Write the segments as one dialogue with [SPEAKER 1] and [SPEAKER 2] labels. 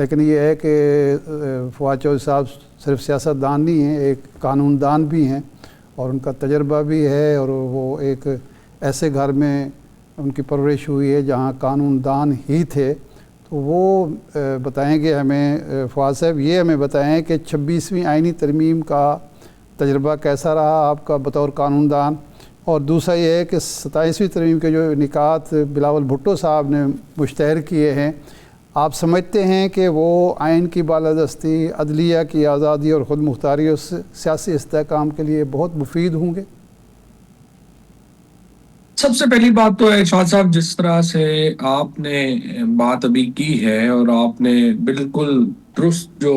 [SPEAKER 1] لیکن یہ ہے کہ فواد چودھری صاحب صرف سیاست دان نہیں ہیں، ایک قانون دان بھی ہیں، اور ان کا تجربہ بھی ہے، اور وہ ایک ایسے گھر میں ان کی پرورش ہوئی ہے جہاں قانون دان ہی تھے. تو وہ بتائیں گے ہمیں. فواد صاحب یہ ہمیں بتائیں کہ 26ویں آئینی ترمیم کا تجربہ کیسا رہا آپ کا بطور قانون دان، اور دوسرا یہ ہے کہ 27ویں ترمیم کے جو نکات بلاول بھٹو صاحب نے مشتہر کیے ہیں، آپ سمجھتے ہیں کہ وہ آئین کی بالادستی، عدلیہ کی آزادی اور خود مختاری اور سیاسی استحکام کے لیے بہت مفید ہوں گے؟
[SPEAKER 2] سب سے پہلی بات تو ارشاد صاحب، جس طرح سے آپ نے بات ابھی کی ہے اور آپ نے بالکل درست جو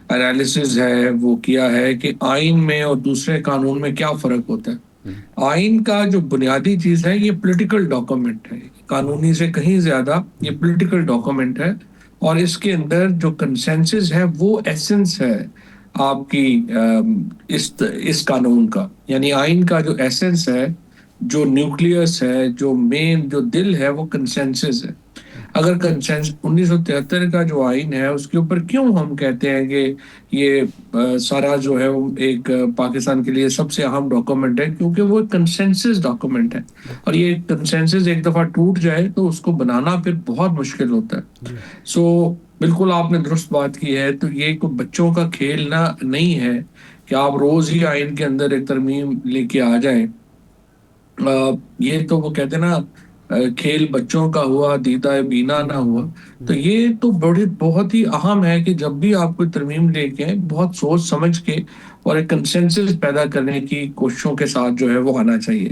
[SPEAKER 2] انالیسز ہے وہ کیا ہے کہ آئین میں اور دوسرے قانون میں کیا فرق ہوتا ہے. آئین کا جو بنیادی چیز ہے یہ پولیٹیکل ڈاکومنٹ ہے، قانونی سے کہیں زیادہ یہ پولیٹیکل ڈاکومنٹ ہے، اور اس کے اندر جو کنسنسس ہے وہ ایسنس ہے آپ کی اس قانون کا. یعنی آئین کا جو ایسنس ہے، جو نیوکلیس ہے، جو مین جو دل ہے، وہ کنسنسس ہے. اگر 1973 کا جو آئین ہے اس کے اوپر کیوں ہم کہتے ہیں کہ یہ سارا جو ہے وہ ایک پاکستان کے لیے سب سے اہم ڈاکومنٹ ہے، کیونکہ وہ کنسنسس ڈاکومنٹ ہے، اور یہ کنسنسس ایک دفعہ ٹوٹ جائے تو اس کو بنانا پھر بہت مشکل ہوتا ہے. سو بالکل آپ نے درست بات کی ہے. تو یہ کوئی بچوں کا کھیل نہ نہیں ہے کہ آپ روز ہی آئین کے اندر ایک ترمیم لے کے آ جائیں. یہ تو وہ کہتے ہیں نا، کھیل بچوں کا ہوا دیدہ بینا نہ ہوا. تو یہ تو بہت ہی اہم ہے کہ جب بھی آپ کوئی ترمیم لے کے بہت سوچ سمجھ کے اور ایک کنسنسس پیدا کرنے کی کوششوں کے ساتھ جو ہے وہ آنا چاہیے.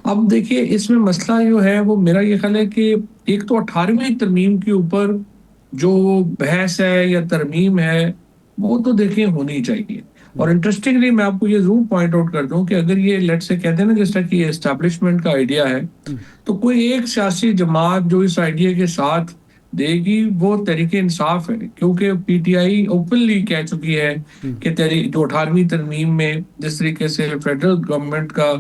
[SPEAKER 2] اب دیکھیے اس میں مسئلہ جو ہے وہ میرا یہ خیال ہے کہ ایک تو 18ویں ترمیم کے اوپر جو بحث ہے یا ترمیم ہے وہ تو دیکھیں ہونی چاہیے. اور انٹرسٹنگلی میں آپ کو یہ ضرور پوائنٹ آؤٹ کر دوں کہ اگر یہ لیٹ سے کہتے ہیں نا جس طرح کی یہ اسٹیبلشمنٹ کا آئیڈیا ہے، تو کوئی ایک سیاسی جماعت جو اس آئیڈیا کے ساتھ دے گی وہ تحریک انصاف ہے. کیونکہ پی ٹی آئی اوپنلی کہہ چکی ہے کہ جو 18ویں ترمیم میں جس طریقے سے فیڈرل گورنمنٹ کا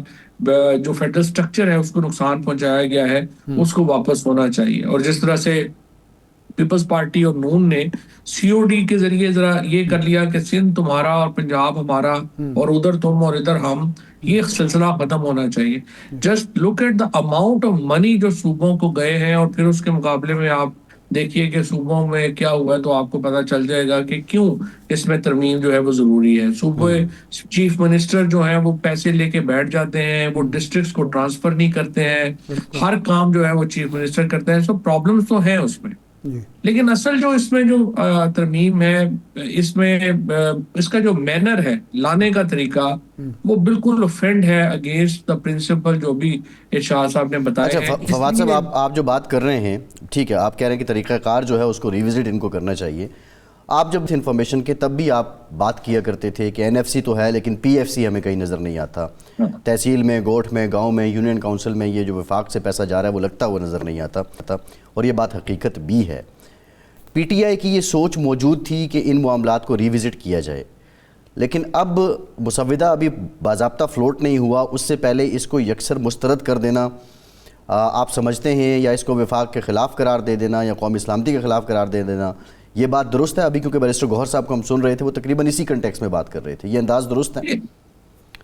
[SPEAKER 2] جو فیڈرل سٹرکچر ہے اس کو نقصان پہنچایا گیا ہے اس کو واپس ہونا چاہیے. اور جس طرح سے پیپلز پارٹی اور نون نے سی او ڈی کے ذریعے ذرا یہ کر لیا کہ سندھ تمہارا اور پنجاب ہمارا اور ادھر تم اور ادھر ہم، یہ سلسلہ ختم ہونا چاہیے. Just look at the amount of money جو صوبوں کو گئے ہیں، اور پھر اس کے مقابلے میں آپ دیکھیے کہ صوبوں میں کیا ہوا ہے، تو آپ کو پتا چل جائے گا کہ کیوں اس میں ترمیم جو ہے وہ ضروری ہے. صوبے چیف منسٹر جو ہیں وہ پیسے لے کے بیٹھ جاتے ہیں، وہ ڈسٹرکٹس کو ٹرانسفر نہیں کرتے ہیں، ہر کام جو ہے وہ چیف منسٹر کرتے ہیں. سو پرابلمس تو ہیں اس میں. لیکن اصل جو اس میں جو ترمیم ہے، اس میں اس کا جو مینر ہے لانے کا طریقہ، وہ بالکل افینڈ ہے اگینسٹ دا پرنسپل جو بھی ارشاد صاحب نے بتایا ہے.
[SPEAKER 3] اچھا فواد صاحب، آپ جو بات کر رہے ہیں ٹھیک ہے، آپ کہہ رہے ہیں کہ طریقہ کار جو ہے اس کو ریوزٹ ان کو کرنا چاہیے. آپ جب انفارمیشن کے تب بھی آپ بات کیا کرتے تھے کہ این ایف سی تو ہے لیکن پی ایف سی ہمیں کہیں نظر نہیں آتا. تحصیل میں، گوٹھ میں، گاؤں میں، یونین کونسل میں یہ جو وفاق سے پیسہ جا رہا ہے وہ لگتا ہوا نظر نہیں آتا، اور یہ بات حقیقت بھی ہے. پی ٹی آئی کی یہ سوچ موجود تھی کہ ان معاملات کو ریوزٹ کیا جائے، لیکن اب مسودہ ابھی باضابطہ فلوٹ نہیں ہوا، اس سے پہلے اس کو یکسر مسترد کر دینا آپ سمجھتے ہیں، یا اس کو وفاق کے خلاف قرار دے دینا یا قومی سلامتی کے خلاف قرار دے دینا، یہ بات درست ہے؟ ابھی کیونکہ بیرسٹر گوہر صاحب کو ہم سن رہے تھے، وہ تقریباً اسی کنٹیکس میں بات کر رہے تھے، یہ انداز درست ہے؟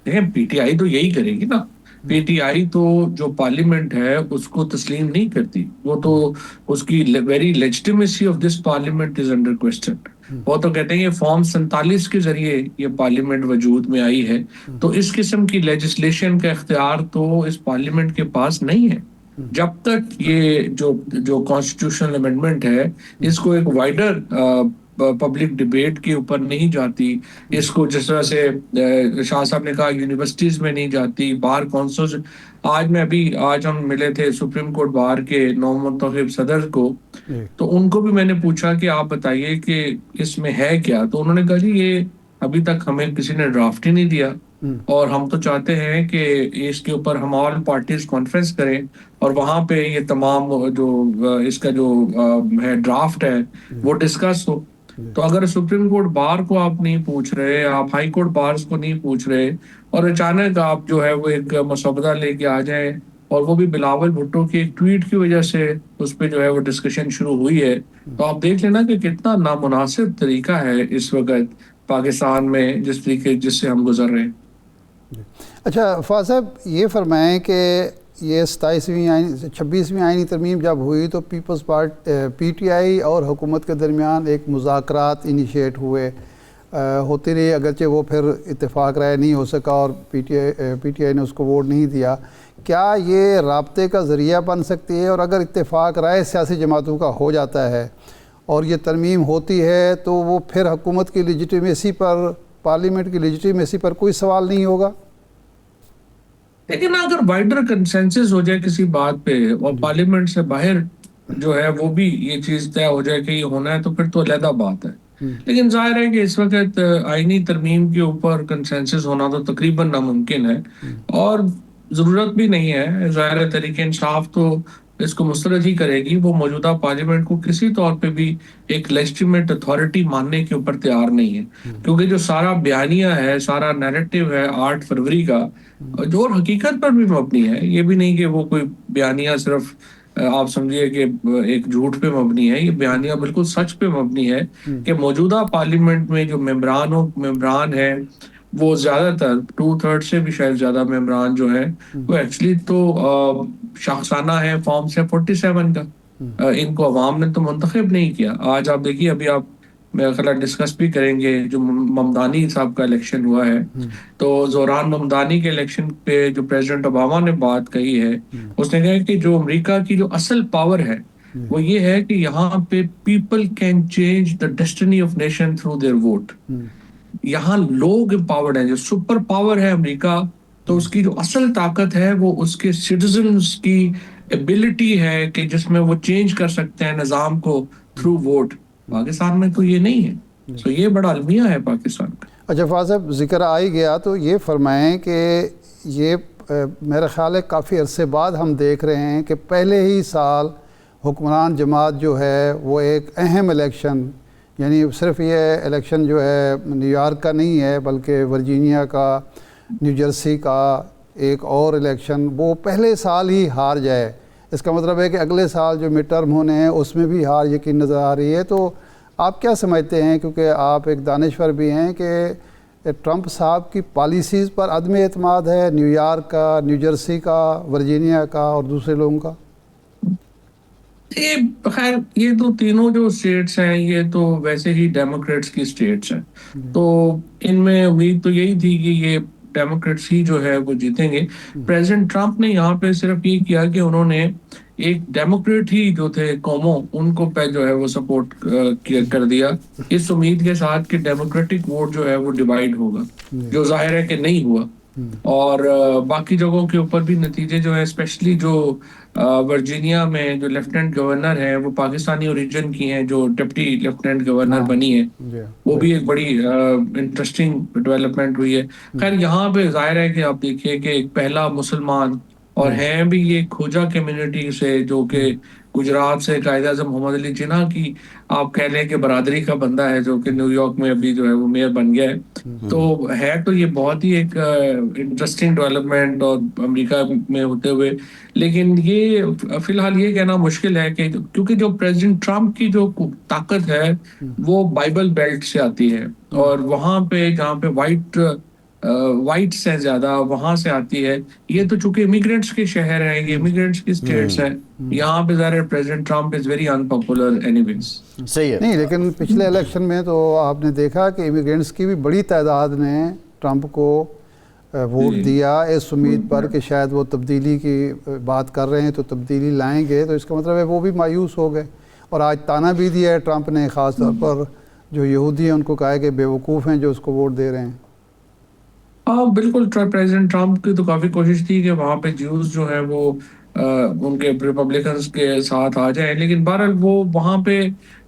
[SPEAKER 2] دیکھیں پی ٹی آئی تو یہی کرے گی نا. پی ٹی آئی تو جو پارلیمنٹ ہے اس کو تسلیم نہیں کرتی. وہ تو اس کی very legitimacy of this parliament is under question. وہ تو کہتے ہیں یہ فارم 47 کے ذریعے یہ پارلیمنٹ وجود میں آئی ہے، تو اس قسم کی لیجسلیشن کا اختیار تو اس پارلیمنٹ کے پاس نہیں ہے. جب تک یہ جو کانسٹیٹیوشنل امینڈمنٹ ہے اس کو ایک وائڈر پبلک ڈبیٹ کے اوپر نہیں جاتی، اس کو جس طرح سے شاہ صاحب نے کہا یونیورسٹیز میں نہیں جاتی، بار کونسلز. آج ہم ملے تھے سپریم کورٹ بار کے نو منتخب صدر کو، تو ان کو بھی میں نے پوچھا کہ آپ بتائیے کہ اس میں ہے کیا، تو انہوں نے کہا جی یہ ابھی تک ہمیں کسی نے ڈرافٹ ہی نہیں دیا، اور ہم تو چاہتے ہیں کہ اس کے اوپر ہم آل پارٹیز کانفرنس کریں اور وہاں پہ یہ تمام جو اس کا جو ہے ڈرافٹ ہے وہ ڈسکس ہو. تو اگر سپریم کورٹ بار کو آپ نہیں پوچھ رہے، آپ ہائی کورٹ بارز کو نہیں پوچھ رہے، اور اچانک آپ جو ہے وہ ایک مسودہ لے کے آ جائیں اور وہ بھی بلاول بھٹو کی ایک ٹویٹ کی وجہ سے اس پہ جو ہے وہ ڈسکشن شروع ہوئی ہے. تو آپ دیکھ لینا کہ کتنا نامناسب طریقہ ہے اس وقت پاکستان میں جس سے ہم گزر رہے ہیں.
[SPEAKER 1] اچھا فواز صاحب یہ فرمائیں کہ یہ 26ویں آئینی ترمیم جب ہوئی تو پیپلز پی ٹی آئی اور حکومت کے درمیان ایک مذاکرات انیشیٹ ہوئے ہوتی رہی، اگرچہ وہ پھر اتفاق رائے نہیں ہو سکا اور پی ٹی آئی نے اس کو ووٹ نہیں دیا. کیا یہ رابطے کا ذریعہ بن سکتی ہے؟ اور اگر اتفاق رائے سیاسی جماعتوں کا ہو جاتا ہے اور یہ ترمیم ہوتی ہے تو وہ پھر حکومت کی لیجیٹیمیسی پر، پارلیمنٹ کی لیجیٹیمیسی پر کوئی سوال نہیں ہوگا؟
[SPEAKER 2] لیکن اگر وائڈر کنسنسس ہو جائے کسی بات پہ اور پارلیمنٹ سے باہر جو ہے وہ بھی یہ چیز طے ہو جائے کہ یہ ہونا ہے تو پھر تو علیحدہ بات ہے. لیکن ظاہر ہے کہ اس وقت آئینی ترمیم کے اوپر کنسنسس ہونا تو تقریباً ناممکن ہے اور ضرورت بھی نہیں ہے. ظاہر تحریک انصاف تو اس کو مسترد ہی کرے گی. وہ موجودہ پارلیمنٹ کو کسی طور پہ بھی ایک لیجٹیمیٹ اتھارٹی ماننے کے اوپر تیار نہیں ہے، کیونکہ جو سارا بیانیہ ہے، سارا نیریٹو ہے 8 فروری کا، جو حقیقت پر بھی مبنی ہے. یہ بھی نہیں کہ وہ کوئی بیانیہ صرف آپ سمجھیے کہ ایک جھوٹ پہ مبنی ہے. یہ بیانیہ بالکل سچ پہ مبنی ہے کہ موجودہ پارلیمنٹ میں جو ممبران ہیں وہ زیادہ تر 2/3 سے بھی شاید زیادہ ممبران جو ہیں وہ ایکچولی تو شاخسانہ ہے فارم سے 47 کا. ان کو عوام نے تو منتخب نہیں کیا. آج آپ دیکھیے، ابھی آپ میرا خیال ڈسکس بھی کریں گے، جو ممدانی صاحب کا الیکشن ہوا ہے تو زوران ممدانی کے الیکشن پہ جو پریزیڈنٹ اوباما نے بات کہی ہے، اس نے کہا کہ جو امریکہ کی جو اصل پاور ہے وہ یہ ہے کہ یہاں پہ people can change the destiny of nation through their vote. یہاں لوگ امپاورڈ ہیں. جو سپر پاور ہے امریکہ، تو اس کی جو اصل طاقت ہے وہ اس کے سٹیزنز کی ایبلٹی ہے کہ جس میں وہ چینج کر سکتے ہیں نظام کو تھرو ووٹ. پاکستان میں تو یہ نہیں ہے. تو یہ بڑا المیہ ہے پاکستان کا.
[SPEAKER 1] اچھا فواز صاحب، ذکر آ ہی گیا تو یہ فرمائیں کہ یہ میرا خیال ہے کافی عرصے بعد ہم دیکھ رہے ہیں کہ پہلے ہی سال حکمران جماعت جو ہے وہ ایک اہم الیکشن، یعنی صرف یہ الیکشن جو ہے نیو یارک کا نہیں ہے بلکہ ورجینیا کا، نیو جرسی کا ایک اور الیکشن، وہ پہلے سال ہی ہار جائے. اس کا مطلب ہے کہ اگلے سال جو مڈ ٹرم ہونے ہیں اس میں بھی ہار یقین نظر آ رہی ہے. تو آپ کیا سمجھتے ہیں، کیونکہ آپ ایک دانشور بھی ہیں، کہ ٹرمپ صاحب کی پالیسیز پر عدم اعتماد ہے نیو یارک کا، نیو جرسی کا، ورجینیا کا اور دوسرے لوگوں کا؟
[SPEAKER 2] خیر یہ تو تینوں جو اسٹیٹس ہیں یہ تو ویسے ہی ڈیموکریٹس کی اسٹیٹس ہیں، تو ان میں امید تو یہی تھی کہ یہ ڈیموکریٹس ہی جو ہے وہ جیتیں گے. پریزیڈنٹ ٹرمپ نے یہاں پہ صرف یہ کیا کہ انہوں نے ایک ڈیموکریٹ ہی جو تھے کومو، ان کو پہ جو ہے وہ سپورٹ کر دیا اس امید کے ساتھ کہ ڈیموکریٹک ووٹ جو ہے وہ ڈیوائیڈ ہوگا، جو ظاہر ہے کہ نہیں ہوا. اور باقی جگہوں کے اوپر بھی نتیجے جو ہے، اسپیشلی جو ورجینیا میں جو لیفٹیننٹ گورنر ہے وہ پاکستانی اوریجن کی ہیں، جو ڈپٹی لیفٹیننٹ گورنر بنی ہے، وہ بھی ایک بڑی انٹرسٹنگ ڈیولپمنٹ ہوئی ہے. خیر یہاں پہ ظاہر ہے کہ آپ دیکھیے کہ ایک پہلا مسلمان اور ہیں بھی یہ کھوجا کمیونٹی سے، جو کہ گجرات سے قائد اعظم محمد علی جناح کی آپ کہہ لیں کہ برادری کا بندہ ہے، جو کہ نیو یارک میں ابھی جو ہے وہ میئر بن گیا ہے. تو ہے تو یہ بہت ہی ایک انٹرسٹنگ ڈیولپمنٹ اور امریکہ میں ہوتے ہوئے. لیکن یہ فی الحال یہ کہنا مشکل ہے کہ کیونکہ جو پریزیڈنٹ ٹرمپ کی جو طاقت ہے وہ بائبل بیلٹ سے آتی ہے، اور وہاں پہ جہاں پہ وائٹس ہیں زیادہ وہاں سے آتی ہے. یہ تو چونکہ امیگرینٹس کے شہر ہیں، یہ امیگرینٹس کی اسٹیٹس ہیں، یہاں پہ ظاہر president Trump is very unpopular anyways ویز.
[SPEAKER 3] صحیح ہے.
[SPEAKER 1] نہیں، لیکن پچھلے الیکشن میں تو آپ نے دیکھا کہ امیگرینٹس کی بھی بڑی تعداد نے ٹرمپ کو ووٹ دیا اس امید پر کہ شاید وہ تبدیلی کی بات کر رہے ہیں تو تبدیلی لائیں گے. تو اس کا مطلب ہے وہ بھی مایوس ہو گئے. اور آج تانا بھی دیا ہے ٹرمپ نے، خاص طور پر جو یہودی ہیں ان کو کہا ہے کہ بیوقوف ہیں جو اس کو ووٹ دے رہے ہیں.
[SPEAKER 2] بالکل. پریزیڈنٹ ٹرمپ کی تو کافی کوشش تھی کہ وہاں پہ جیوز جو ہے وہ ان کے ریپبلکنز کے ساتھ آ جائیں، لیکن بہرحال وہ وہاں پہ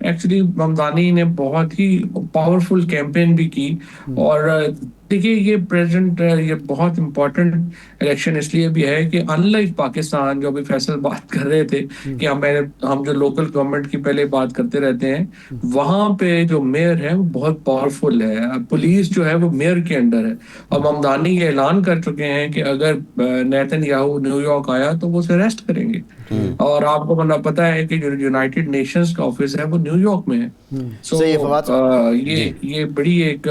[SPEAKER 2] ایکچولی ممدانی نے بہت ہی پاورفل کیمپین بھی کی. اور دیکھیے یہ پریزنٹ یہ بہت امپورٹنٹ الیکشن اس لیے بھی ہے کہ ان لائک پاکستان جو ابھی فیصل بات کر رہے تھے کہ ہم جو لوکل گورنمنٹ کی پہلے بات کرتے رہتے ہیں, وہاں پہ جو میئر ہے وہ بہت پاورفل ہے, پولیس جو ہے وہ میئر کے انڈر ہے. اور ممدانی یہ اعلان کر چکے ہیں کہ اگر نیتن یاہو نیو یارک آیا تو وہ اسے اریسٹ کریں گے. اور آپ کو پتا ہے کہ جو یونائٹڈ نیشنز کا آفس ہے وہ نیو یارک میں ہے. سو یہ بڑی ایک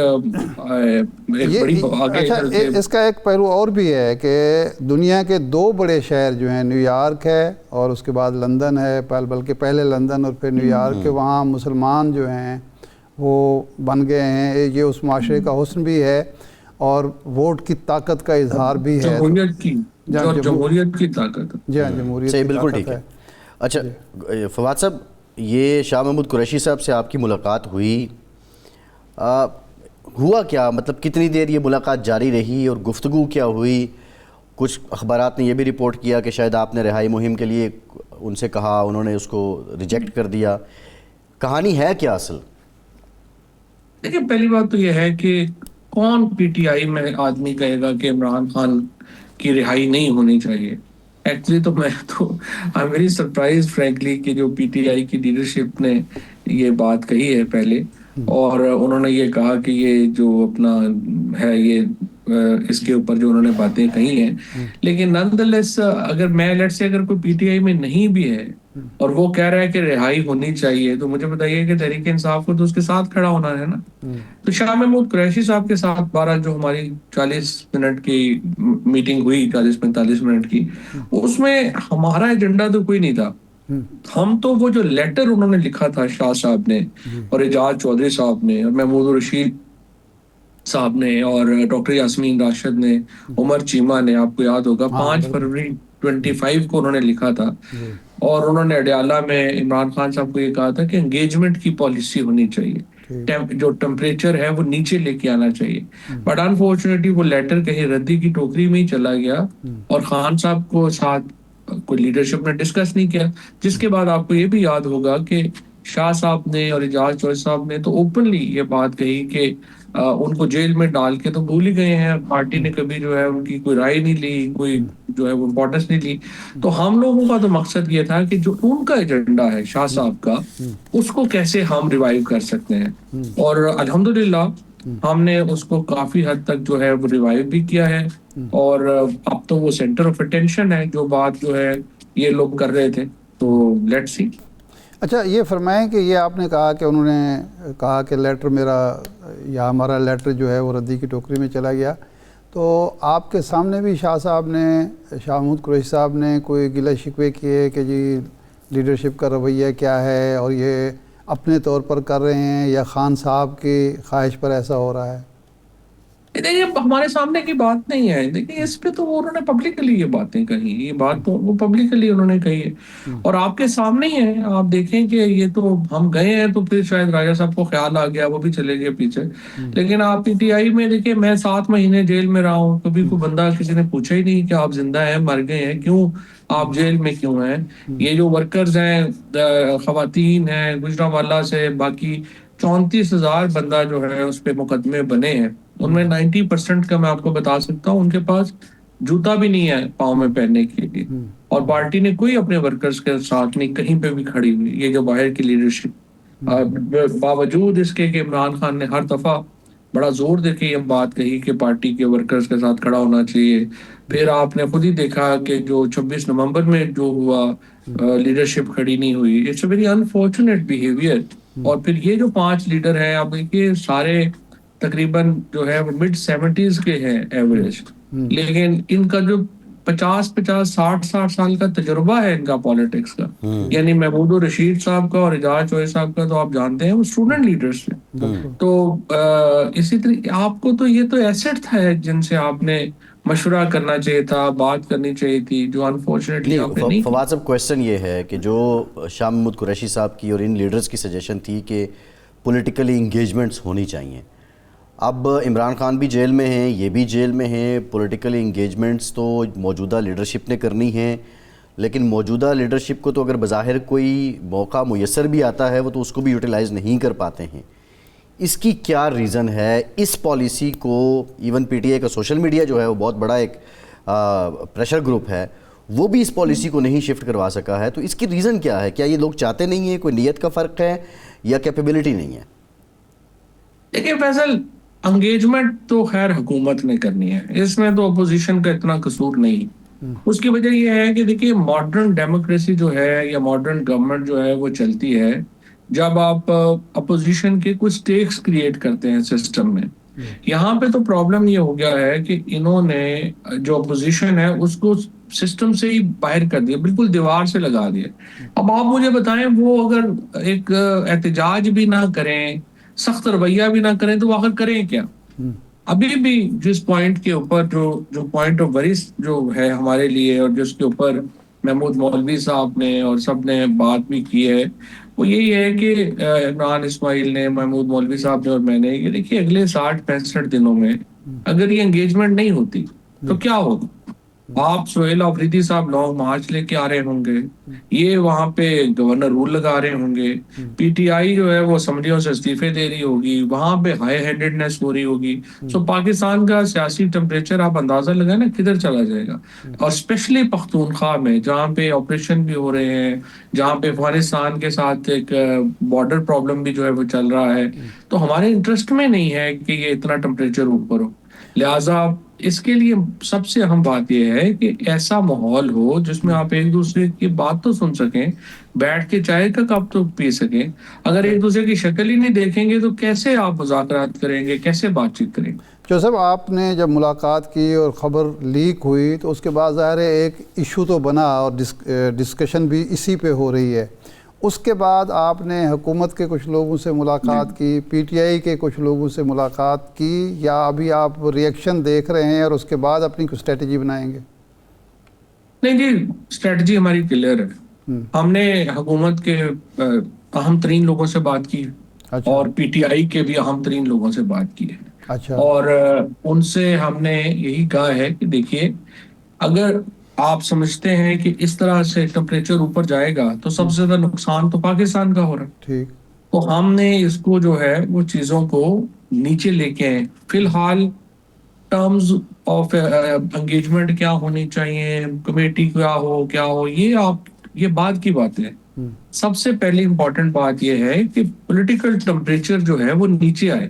[SPEAKER 2] بڑی آگے
[SPEAKER 1] اچھا, اس کا ایک پہلو اور بھی ہے کہ دنیا کے 2 بڑے شہر جو ہیں, نیو یارک ہے اور اس کے بعد لندن ہے, بلکہ پہلے لندن اور پھر نیو یارک, کے وہاں مسلمان جو ہیں وہ بن گئے ہیں. یہ اس معاشرے کا حسن بھی ہے اور ووٹ کی طاقت کا اظہار بھی ہے,
[SPEAKER 2] جمہوریت کی طاقت.
[SPEAKER 1] جی ہاں, جمہوریت کی
[SPEAKER 3] بالکل
[SPEAKER 1] طاقت
[SPEAKER 3] ٹھیک ہے. اچھا فواد صاحب, یہ شاہ محمود قریشی صاحب سے آپ کی ملاقات ہوئی, ہوا کیا, مطلب کتنی دیر یہ ملاقات جاری رہی اور گفتگو کیا ہوئی؟ کچھ اخبارات نے یہ بھی رپورٹ کیا کہ شاید آپ نے رہائی مہم کے لیے ان سے کہا, انہوں نے اس کو ریجیکٹ کر دیا. کہانی ہے کیا اصل؟
[SPEAKER 2] دیکھیں, پہلی بات تو یہ ہے کہ کون پی ٹی آئی میں آدمی کہے گا کہ عمران خان کی رہائی نہیں ہونی چاہیے. ایکچولی تو میں تو I am very surprise frankly کہ جو پی ٹی آئی کی لیڈرشپ نے یہ بات کہی ہے پہلے, اور انہوں نے یہ کہا کہ یہ جو اپنا ہے یہ اس کے اوپر جو انہوں نے باتیں کہی ہیں. لیکن نان دا لیس اگر میں لیٹ سے اگر کوئی پی ٹی آئی میں نہیں بھی ہے اور وہ کہہ رہا ہے کہ رہائی ہونی چاہیے, تو مجھے بتائیے کہ تحریک انصاف کو تو اس کے ساتھ کھڑا ہونا ہے نا. تو شاہ محمود قریشی صاحب کے ساتھ 12 جو ہماری 40 منٹ کی میٹنگ ہوئی, 40-45 منٹ کی, اس میں ہمارا ایجنڈا تو کوئی نہیں تھا. ہم تو وہ جو لیٹر انہوں نے لکھا تھا شاہ صاحب نے اور اعجاز چودھری صاحب نے اور محمود رشید صاحب نے اور ڈاکٹر یاسمین راشد نے, عمر چیمہ نے, آپ کو یاد ہوگا 5 فروری 25 کو انہوں نے لکھا تھا. اور انہوں نے اڈیالہ میں عمران خان صاحب کو یہ کہا تھا کہ انگیجمنٹ کی پالیسی ہونی چاہیے, جو ٹیمپریچر ہے وہ نیچے لے کے آنا چاہیے. بٹ انفارچونیٹلی وہ لیٹر کہیں ردی کی ٹوکری میں ہی چلا گیا اور خان صاحب کو ساتھ کوئی لیڈرشپ نے ڈسکس نہیں کیا. جس کے بعد آپ کو یہ بھی یاد ہوگا کہ شاہ صاحب نے اور اعجاز چودھری صاحب نے تو اوپنلی یہ بات کہی کہ ان کو جیل میں ڈال کے تو بھول ہی گئے ہیں, پارٹی نے کبھی جو ہے ان کی کوئی رائے نہیں لی, کوئی جو ہے وہ امپورٹنس نہیں لی. تو ہم لوگوں کا تو مقصد یہ تھا کہ جو ان کا ایجنڈا ہے شاہ صاحب کا, اس کو کیسے ہم ریوائیو کر سکتے ہیں. اور الحمدللہ ہم نے اس کو کافی حد تک جو ہے وہ ریوائیو بھی کیا ہے, اور اب تو وہ سینٹر آف اٹینشن ہے جو بات جو ہے یہ لوگ کر رہے تھے. تو لیٹ سی.
[SPEAKER 1] اچھا, یہ فرمائیں کہ یہ آپ نے کہا کہ انہوں نے کہا کہ لیٹر میرا یا ہمارا لیٹر جو ہے وہ ردی کی ٹوکری میں چلا گیا, تو آپ کے سامنے بھی شاہ صاحب نے, شاہ محمود قریشی صاحب نے کوئی گلہ شکوے کیے کہ جی لیڈرشپ کا رویہ کیا ہے اور یہ اپنے طور پر کر رہے ہیں یا خان صاحب کی خواہش پر ایسا ہو رہا ہے؟
[SPEAKER 2] دیکھیے ہمارے سامنے کی بات نہیں ہے. دیکھیے اس پہ تو انہوں نے پبلکلی یہ باتیں کہی, یہ بات تو وہ پبلکلی انہوں نے کہی ہے اور آپ کے سامنے ہی ہے. آپ دیکھیں کہ یہ تو ہم گئے ہیں تو پھر شاید راجہ صاحب کو خیال آ گیا, وہ بھی چلے گئے پیچھے. لیکن آپ پی ٹی آئی میں دیکھیے, میں 7 مہینے جیل میں رہا ہوں, کبھی کوئی بندہ کسی نے پوچھا ہی نہیں کہ آپ زندہ ہیں, مر گئے ہیں, کیوں آپ جیل میں کیوں ہیں. یہ جو ورکرز ہیں, خواتین ہیں, گجرانوالہ سے باقی 34,000 بندہ جو ہے اس پہ مقدمے بنے ہیں, ان میں 90% کا میں آپ کو بتا سکتا ہوں ان کے پاس جوتا بھی نہیں ہے پاؤں میں پہننے کے لیے. اور پارٹی نے کوئی اپنے ورکرز کے ساتھ نہیں کہیں پہ بھی کھڑی ہوئی. یہ جو باہر کی لیڈرشپ, باوجود اس کے کہ عمران خان نے ہر دفعہ بڑا زور دے کے یہ بات کہی کہ پارٹی کے ورکرز کے ساتھ کھڑا ہونا چاہیے. پھر آپ نے خود ہی دیکھا کہ جو 26 نومبر میں جو ہوا, لیڈرشپ کھڑی نہیں ہوئی. It's a very unfortunate behaviour. اور پھر یہ جو 5 لیڈر ہیں, آپ دیکھیے سارے تقریباً جو ہے وہ mid 70s کے ہیں ایوریج, لیکن ان کا جو 50-60 سال کا تجربہ ہے ان کا پالیٹکس کا. یعنی محمود رشید صاحب کا اور اعجاز چودھری صاحب کا تو آپ جانتے ہیں وہ اسٹوڈنٹ لیڈرز ہیں. تو اسی طریقے آپ کو تو یہ تو ایسٹ تھا جن سے آپ نے مشورہ کرنا چاہیے تھا, بات کرنی چاہیے تھی, جو انفارچونیٹلی آپ نے نہیں.
[SPEAKER 3] فواد صاحب کویسچن یہ ہے کہ جو شاہ محمود قریشی صاحب کی اور ان لیڈرز کی سجیشن تھی کہ پولیٹیکلی انگیجمنٹس ہونی چاہیے, اب عمران خان بھی جیل میں ہیں, یہ بھی جیل میں ہیں, پولیٹیکل انگیجمنٹس تو موجودہ لیڈرشپ نے کرنی ہیں, لیکن موجودہ لیڈرشپ کو تو اگر بظاہر کوئی موقع میسر بھی آتا ہے وہ تو اس کو بھی یوٹیلائز نہیں کر پاتے ہیں. اس کی کیا ریزن ہے؟ اس پالیسی کو ایون پی ٹی آئی کا سوشل میڈیا جو ہے وہ بہت بڑا ایک پریشر گروپ ہے, وہ بھی اس پالیسی کو نہیں شفٹ کروا سکا ہے, تو اس کی ریزن کیا ہے؟ کیا یہ لوگ چاہتے نہیں ہیں, کوئی نیت کا فرق ہے یا کیپیبلٹی نہیں ہے؟
[SPEAKER 2] دیکھیے فیصل, انگیجمنٹ تو خیر حکومت نے کرنی ہے, اس میں تو اپوزیشن کا اتنا قصور نہیں. اس کی وجہ یہ ہے کہ دیکھیے ماڈرن ڈیموکریسی جو ہے یا ماڈرن گورنمنٹ جو ہے وہ چلتی ہے جب آپ اپوزیشن کے کچھ سٹیکس کریٹ کرتے ہیں سسٹم میں. یہاں پہ تو پرابلم یہ ہو گیا ہے کہ انہوں نے جو اپوزیشن ہے اس کو سسٹم سے ہی باہر کر دیا, بالکل دیوار سے لگا دیا. اب آپ مجھے بتائیں وہ اگر ایک احتجاج بھی نہ کریں, سخت رویہ بھی نہ کریں, تو وہ آخر کریں کیا؟ ابھی بھی جس پوائنٹ کے اوپر جو پوائنٹ آف وریس جو ہے ہمارے لیے اور جس کے اوپر محمود مولوی صاحب نے اور سب نے بات بھی کی ہے, وہ یہی ہے کہ عمران اسماعیل نے, محمود مولوی صاحب نے اور میں نے, یہ دیکھیے اگلے 60-65 دنوں میں اگر یہ انگیجمنٹ نہیں ہوتی تو کیا ہوگا؟ آپ سہیل آفریدی صاحب لانگ مارچ لے کے آ رہے ہوں گے, یہ وہاں پہ گورنر رول لگا رہے ہوں گے, پی ٹی آئی جو ہے وہ اسمبلیوں سے استعفے دے رہی ہوگی, وہاں پہ ہائی ہینڈڈنیس ہو رہی ہوگی. سو پاکستان کا سیاسی ٹمپریچر آپ اندازہ لگائیں نا کدھر چلا جائے گا. اور اسپیشلی پختونخوا میں جہاں پہ آپریشن بھی ہو رہے ہیں, جہاں پہ افغانستان کے ساتھ ایک بارڈر پرابلم بھی جو ہے وہ چل رہا ہے, تو ہمارے انٹرسٹ میں نہیں ہے کہ یہ اتنا ٹمپریچر اوپر ہو. لہٰذا اس کے لیے سب سے اہم بات یہ ہے کہ ایسا ماحول ہو جس میں آپ ایک دوسرے کی بات تو سن سکیں, بیٹھ کے چائے کا کپ تو پی سکیں. اگر ایک دوسرے کی شکل ہی نہیں دیکھیں گے تو کیسے آپ مذاکرات کریں گے, کیسے بات چیت کریں گے؟
[SPEAKER 1] جو صاحب آپ نے جب ملاقات کی اور خبر لیک ہوئی تو اس کے بعد ظاہر ہے ایک ایشو تو بنا اور ڈسکشن بھی اسی پہ ہو رہی ہے. اس کے بعد آپ نے حکومت کے کچھ لوگوں سے ملاقات کی, پی ٹی آئی کے کچھ لوگوں سے ملاقات کی, یا ابھی آپ ریئیکشن دیکھ رہے ہیں اور اس کے بعد اپنی کوئی اسٹریٹجی بنائیں گے؟
[SPEAKER 2] نہیں جی, اسٹریٹجی ہماری کلیئر ہے. ہم نے حکومت کے اہم ترین لوگوں سے بات کی اور پی ٹی آئی کے بھی اہم ترین لوگوں سے بات کی ہے, اور ان سے ہم نے یہی کہا ہے کہ دیکھیے اگر آپ سمجھتے ہیں کہ اس طرح سے ٹمپریچر اوپر جائے گا تو سب سے زیادہ نقصان تو پاکستان کا ہو رہا ہے.
[SPEAKER 1] ٹھیک,
[SPEAKER 2] تو ہم نے اس کو جو ہے وہ چیزوں کو نیچے لے کے آئے. فی الحال ٹرمز آف انگیجمنٹ کیا ہونی چاہیے, کمیٹی کیا ہو, یہ بعد کی بات ہے. سب سے پہلی امپورٹنٹ بات یہ ہے کہ پولیٹیکل ٹمپریچر جو ہے وہ نیچے آئے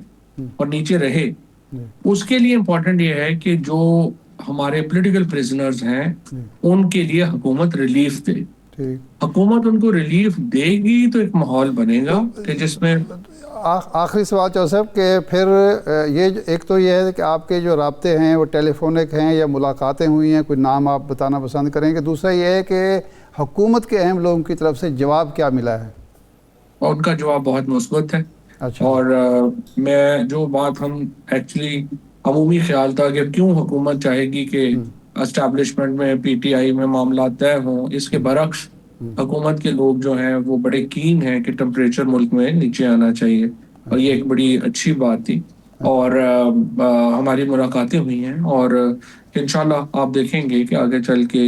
[SPEAKER 2] اور نیچے رہے. اس کے لیے امپورٹنٹ یہ ہے کہ جو ہمارے پولیٹیکل پریزنرز ہیں ان کے لیے حکومت ریلیف دے. حکومت ان کو ریلیف دے گی تو ایک ماحول بنے گا کہ جس میں
[SPEAKER 1] آخری سوال چاہو صاحب کہ پھر یہ ایک تو یہ ہے کہ آپ کے جو رابطے ہیں وہ ٹیلی فونک ہیں یا ملاقاتیں ہوئی ہیں, کوئی نام آپ بتانا پسند کریں گے؟ دوسرا یہ ہے کہ حکومت کے اہم لوگوں کی طرف سے جواب کیا ملا ہے؟
[SPEAKER 2] اور ان کا جواب بہت مثبت ہے. اور میں جو بات ہم ایکچولی عمومی خیال تھا کہ کیوں حکومت چاہے گی کہ اسٹیبلشمنٹ میں پی ٹی آئی میں معاملات طے ہوں, اس کے برعکس حکومت کے لوگ جو ہیں وہ بڑے کین ہیں کہ ٹمپریچر ملک میں نیچے آنا چاہیے, اور یہ ایک بڑی اچھی بات تھی. اور ہماری ملاقاتیں ہوئی ہیں اور انشاءاللہ آپ دیکھیں گے کہ آگے چل کے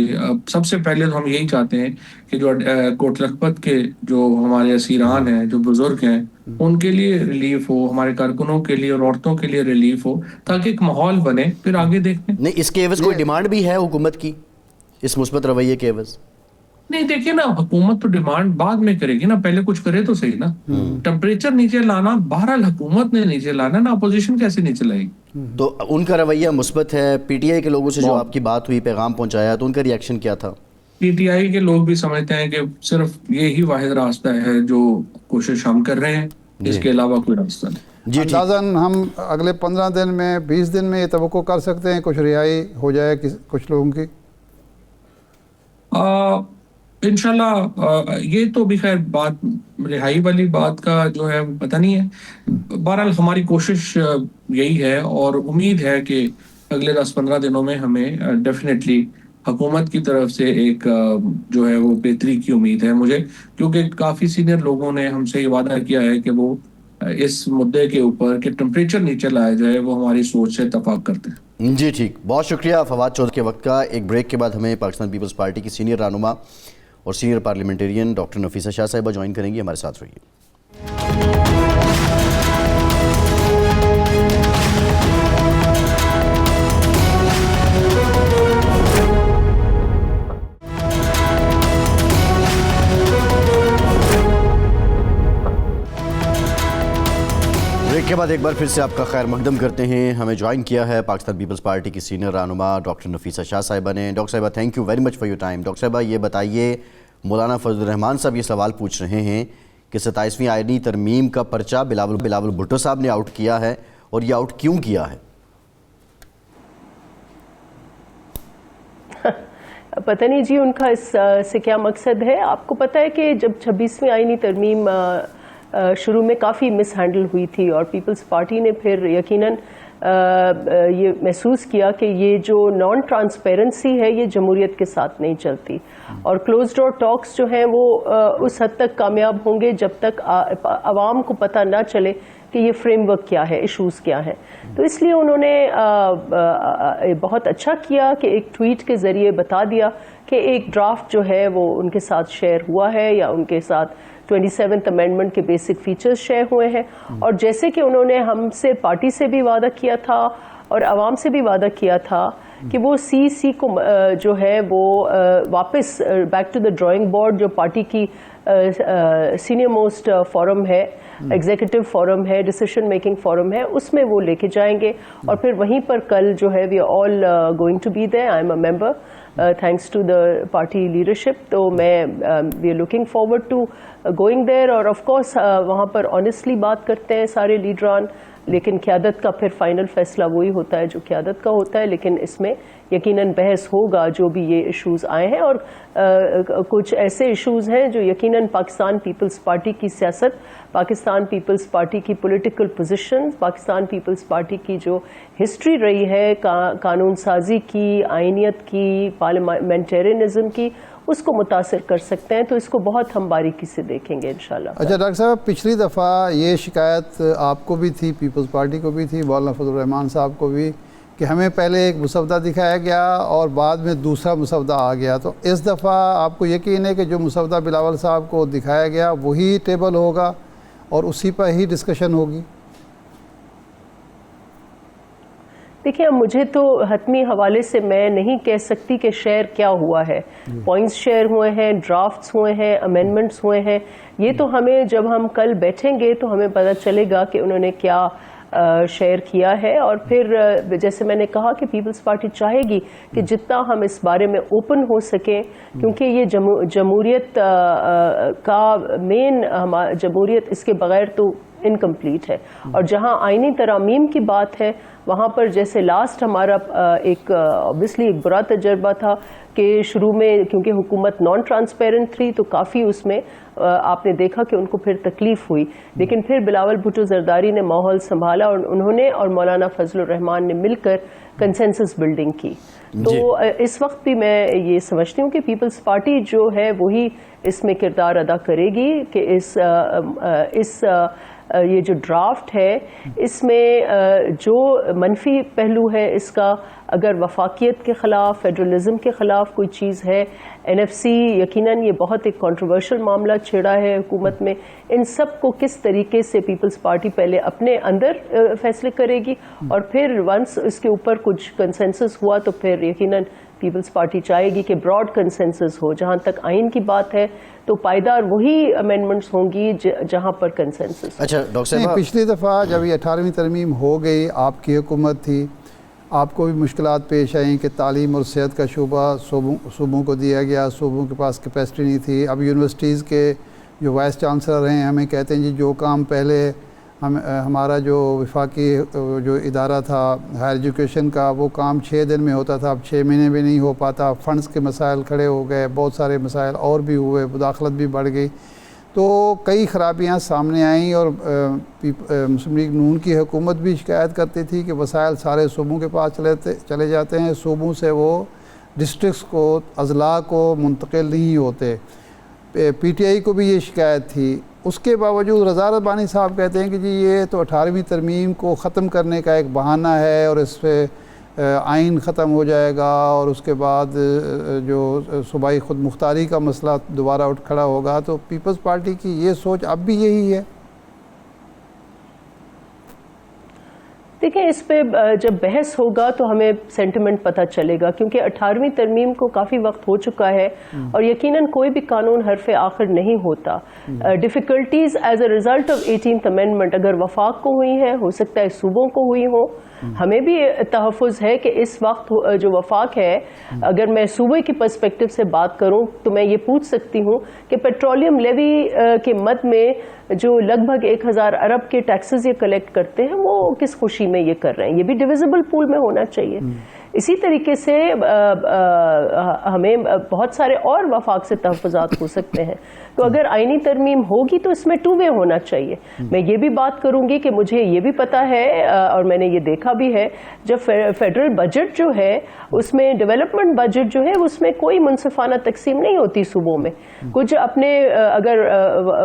[SPEAKER 2] سب سے پہلے تو ہم یہی چاہتے ہیں کہ جو کوٹ لکھپت کے جو ہمارے اسیران ہیں, جو بزرگ ہیں, ان کے لیے ریلیف ہو, ہمارے کارکنوں کے لیے اور عورتوں کے لیے ریلیف ہو, تاکہ ایک ماحول بنے. پھر آگے دیکھتے ہیں.
[SPEAKER 3] نہیں, اس کے عوض کوئی ڈیمانڈ بھی ہے حکومت کی, اس مثبت رویے کے عوض؟
[SPEAKER 2] نہیں دیکھیے نا, حکومت تو ڈیمانڈ بعد میں کرے گی نا, پہلے کچھ کرے تو صحیح نا. ٹمپریچر نیچے لانا بہرحال حکومت نے نیچے لانا نا, اپوزیشن کیسے نیچے لائے گی؟
[SPEAKER 3] تو ان کا رویہ مثبت ہے. پی ٹی آئی کے لوگوں سے جو آپ کی بات ہوئی, پیغام پہنچایا, تو ان کا ریئیکشن کیا تھا؟
[SPEAKER 2] پی ٹی آئی کے لوگ بھی سمجھتے ہیں کہ صرف یہی واحد راستہ ہے جو کوشش ہم کر رہے ہیں, اس کے علاوہ کوئی راستہ نہیں.
[SPEAKER 1] اندازاً ہم اگلے 15 دن میں 20 دن میں یہ توقع کر سکتے ہیں کچھ رہائی ہو جائے کچھ لوگوں کی؟
[SPEAKER 2] انشاءاللہ یہ تو بھی خیر بات رہائی والی بات کا جو ہے پتہ نہیں ہے. بہرحال ہماری کوشش یہی ہے اور امید ہے کہ اگلے 10-15 دنوں میں ہمیں ڈیفینیٹلی حکومت کی طرف سے ایک جو ہے وہ بہتری کی امید ہے مجھے, کیونکہ کافی سینئر لوگوں نے ہم سے یہ وعدہ کیا ہے کہ وہ اس مدعے کے اوپر کہ ٹمپریچر نیچے لایا جائے وہ ہماری سوچ سے اتفاق کرتے ہیں.
[SPEAKER 3] جی ٹھیک، بہت شکریہ فواد چودھری کے وقت کا. ایک بریک کے بعد ہمیں پاکستان پیپلز پارٹی کی سینئر رہنما اور سینئر پارلیمنٹرین ڈاکٹر نفیسہ شاہ صاحبہ جوائن کریں گی. ہمارے ساتھ رہیے. بریک کے بعد ایک بار پھر سے آپ کا خیر مقدم کرتے ہیں. ہمیں جوائن کیا ہے پاکستان پیپلز پارٹی کی سینئر رہنما ڈاکٹر نفیسہ شاہ صاحبہ نے. ڈاکٹر صاحبہ thank you very much for your time. Doctor صاحبہ یہ بتائیے، مولانا فضل الرحمان صاحب یہ سوال پوچھ رہے ہیں کہ 27ویں آئینی ترمیم کا پرچہ بلاول بھٹو صاحب نے آؤٹ کیا ہے، اور یہ آؤٹ کیوں کیا ہے؟
[SPEAKER 4] پتہ نہیں جی ان کا اس سے کیا مقصد ہے. آپ کو پتہ ہے کہ جب 26ویں آئینی ترمیم شروع میں کافی مس ہینڈل ہوئی تھی، اور پیپلز پارٹی نے پھر یقیناً یہ محسوس کیا کہ یہ جو نان ٹرانسپیرنسی ہے یہ جمہوریت کے ساتھ نہیں چلتی، اور کلوز ڈور ٹاکس جو ہیں وہ اس حد تک کامیاب ہوں گے جب تک عوام کو پتہ نہ چلے کہ یہ فریم ورک کیا ہے، ایشوز کیا ہیں. تو اس لیے انہوں نے بہت اچھا کیا کہ ایک ٹویٹ کے ذریعے بتا دیا کہ ایک ڈرافٹ جو ہے وہ ان کے ساتھ شیئر ہوا ہے، یا ان کے ساتھ 27th امینڈمنٹ کے بیسک فیچرز شیئر ہوئے ہیں. اور جیسے کہ انہوں نے ہم سے پارٹی سے بھی وعدہ کیا تھا اور عوام سے بھی وعدہ کیا تھا کہ وہ سی کو جو ہے وہ واپس back to the drawing board, جو پارٹی کی سینئر موسٹ فورم ہے، ایگزیکٹو فورم ہے، ڈیسیشن میکنگ فورم ہے، اس میں وہ لے کے جائیں گے. اور پھر وہیں پر کل جو ہے we are all going to be there. I'm a member thanks to the party leadership. تو میں we are looking forward to going there. اور آف کورس وہاں پر آنیسٹلی بات کرتے ہیں سارے لیڈران، لیکن قیادت کا پھر فائنل فیصلہ وہی ہوتا ہے جو قیادت کا ہوتا ہے. لیکن اس میں یقیناً بحث ہوگا جو بھی یہ ایشوز آئے ہیں، اور کچھ ایسے ایشوز ہیں جو یقیناً پاکستان پیپلز پارٹی کی سیاست، پاکستان پیپلز پارٹی کی پولیٹیکل پوزیشن، پاکستان پیپلز پارٹی کی جو ہسٹری رہی ہے قانون سازی کی، آئینیت کی، پارلیمنٹیرینزم کی، اس کو متاثر کر سکتے ہیں. تو اس کو بہت ہم باریکی سے دیکھیں گے انشاءاللہ.
[SPEAKER 1] اچھا ڈاکٹر صاحب، پچھلی دفعہ یہ شکایت آپ کو بھی تھی، پیپلز پارٹی کو بھی تھی، مولانا فضل الرحمان صاحب کو بھی، کہ ہمیں پہلے ایک مسودہ دکھایا گیا اور بعد میں دوسرا مسودہ آ گیا. تو اس دفعہ آپ کو یقین ہے کہ جو مسودہ بلاول صاحب کو دکھایا گیا وہی ٹیبل ہوگا اور اسی پر ہی ڈسکشن ہوگی؟
[SPEAKER 4] دیکھیں، مجھے تو حتمی حوالے سے میں نہیں کہہ سکتی کہ شیئر کیا ہوا ہے. پوائنٹس شیئر ہوئے ہیں، ڈرافٹس ہوئے ہیں، امینڈمنٹس ہوئے ہیں. یہ تو ہمیں جب ہم کل بیٹھیں گے تو ہمیں پتہ چلے گا کہ انہوں نے کیا شیئر کیا ہے. اور پھر جیسے میں نے کہا کہ پیپلز پارٹی چاہے گی کہ جتنا ہم اس بارے میں اوپن ہو سکیں، کیونکہ یہ جمہوریت کا مین، جمہوریت اس کے بغیر تو انکمپلیٹ ہے. اور جہاں آئینی ترامیم کی بات ہے وہاں پر جیسے لاسٹ ہمارا ایک obviously ایک برا تجربہ تھا کہ شروع میں کیونکہ حکومت نان ٹرانسپیرنٹ تھی تو کافی اس میں آپ نے دیکھا کہ ان کو پھر تکلیف ہوئی. لیکن پھر بلاول بھٹو زرداری نے ماحول سنبھالا اور انہوں نے اور مولانا فضل الرحمان نے مل کر کنسنسس بلڈنگ کی. تو اس وقت بھی میں یہ سمجھتی ہوں کہ پیپلز پارٹی جو ہے وہی اس میں کردار ادا کرے گی کہ اس یہ جو ڈرافٹ ہے اس میں جو منفی پہلو ہے اس کا، اگر وفاقیت کے خلاف، فیڈرلزم کے خلاف کوئی چیز ہے، این ایف سی یقیناً یہ بہت ایک کنٹروورشل معاملہ چھیڑا ہے حکومت میں، ان سب کو کس طریقے سے پیپلز پارٹی پہلے اپنے اندر فیصلے کرے گی، اور پھر ونس اس کے اوپر کچھ کنسنسس ہوا تو پھر یقیناً پیپلز پارٹی چاہے گی کہ براڈ کنسنسس ہو. جہاں تک آئین کی بات ہے تو پائیدار وہی امینڈمنٹس ہوں گی جہاں پر کنسنسس.
[SPEAKER 3] اچھا ڈاکٹر صاحب،
[SPEAKER 1] پچھلی دفعہ جب یہ 18ویں ترمیم ہو گئی، آپ کی حکومت تھی، آپ کو بھی مشکلات پیش آئیں کہ تعلیم اور صحت کا شعبہ صوبوں کو دیا گیا، صوبوں کے پاس کیپیسٹی نہیں تھی. اب یونیورسٹیز کے جو وائس چانسلر ہیں ہمیں کہتے ہیں جی جو کام پہلے ہمارا جو وفاقی جو ادارہ تھا ہائر ایجوکیشن کا، وہ کام 6 دن میں ہوتا تھا، اب 6 مہینے میں نہیں ہو پاتا. فنڈز کے مسائل کھڑے ہو گئے، بہت سارے مسائل اور بھی ہوئے، مداخلت بھی بڑھ گئی. تو کئی خرابیاں سامنے آئیں، اور مسلم لیگ نون کی حکومت بھی شکایت کرتی تھی کہ وسائل سارے صوبوں کے پاس چلے جاتے ہیں، صوبوں سے وہ ڈسٹرکٹس کو، اضلاع کو منتقل نہیں ہوتے. پی ٹی آئی کو بھی یہ شکایت تھی. اس کے باوجود رضا ربانی صاحب کہتے ہیں کہ جی یہ تو 18ویں ترمیم کو ختم کرنے کا ایک بہانہ ہے، اور اس پہ آئین ختم ہو جائے گا اور اس کے بعد جو صوبائی خود مختاری کا مسئلہ دوبارہ اٹھ کھڑا ہوگا، تو پیپلز پارٹی کی یہ سوچ اب بھی یہی ہے؟
[SPEAKER 4] دیکھیں، اس پہ جب بحث ہوگا تو ہمیں سینٹیمنٹ پتہ چلے گا، کیونکہ 18ویں ترمیم کو کافی وقت ہو چکا ہے اور یقیناً کوئی بھی قانون حرف آخر نہیں ہوتا. Difficulties as a result of 18th amendment اگر وفاق کو ہوئی ہیں، ہو سکتا ہے صوبوں کو ہوئی ہو. ہمیں بھی تحفظ ہے کہ اس وقت جو وفاق ہے، اگر میں صوبے کی پرسپیکٹو سے بات کروں تو میں یہ پوچھ سکتی ہوں کہ پیٹرولیم لیوی کے مد میں جو لگ بھگ 1000 ارب کے ٹیکسز یہ کلیکٹ کرتے ہیں، وہ کس خوشی میں یہ کر رہے ہیں؟ یہ بھی ڈویزبل پول میں ہونا چاہیے. اسی طریقے سے ہمیں بہت سارے اور وفاق سے تحفظات ہو سکتے ہیں. تو اگر آئینی ترمیم ہوگی تو اس میں ٹو وے ہونا چاہیے. میں یہ بھی بات کروں گی کہ مجھے یہ بھی پتا ہے اور میں نے یہ دیکھا بھی ہے، جب فیڈرل بجٹ جو ہے اس میں ڈیولپمنٹ بجٹ جو ہے اس میں کوئی منصفانہ تقسیم نہیں ہوتی صوبوں میں. کچھ اپنے اگر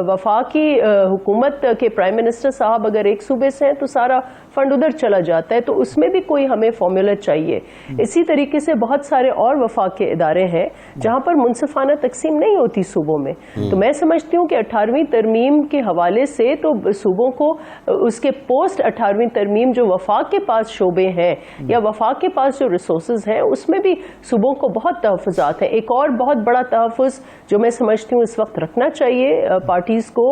[SPEAKER 4] وفاقی حکومت کے پرائم منسٹر صاحب اگر ایک صوبے سے ہیں تو سارا فنڈ ادھر چلا جاتا ہے، تو اس میں بھی کوئی ہمیں فارمولا چاہیے. اسی طریقے سے بہت سارے اور وفاق کے ادارے ہیں جہاں پر منصفانہ تقسیم نہیں ہوتی صوبوں میں. تو میں سمجھتی ہوں کہ 18ویں ترمیم کے حوالے سے تو صوبوں کو اس کے پوسٹ 18ویں ترمیم جو وفاق کے پاس شعبے ہیں یا وفاق کے پاس جو ریسورسز ہیں اس میں بھی صوبوں کو بہت تحفظات ہیں. ایک اور بہت بڑا تحفظ جو میں سمجھتی ہوں اس وقت رکھنا چاہیے پارٹیز کو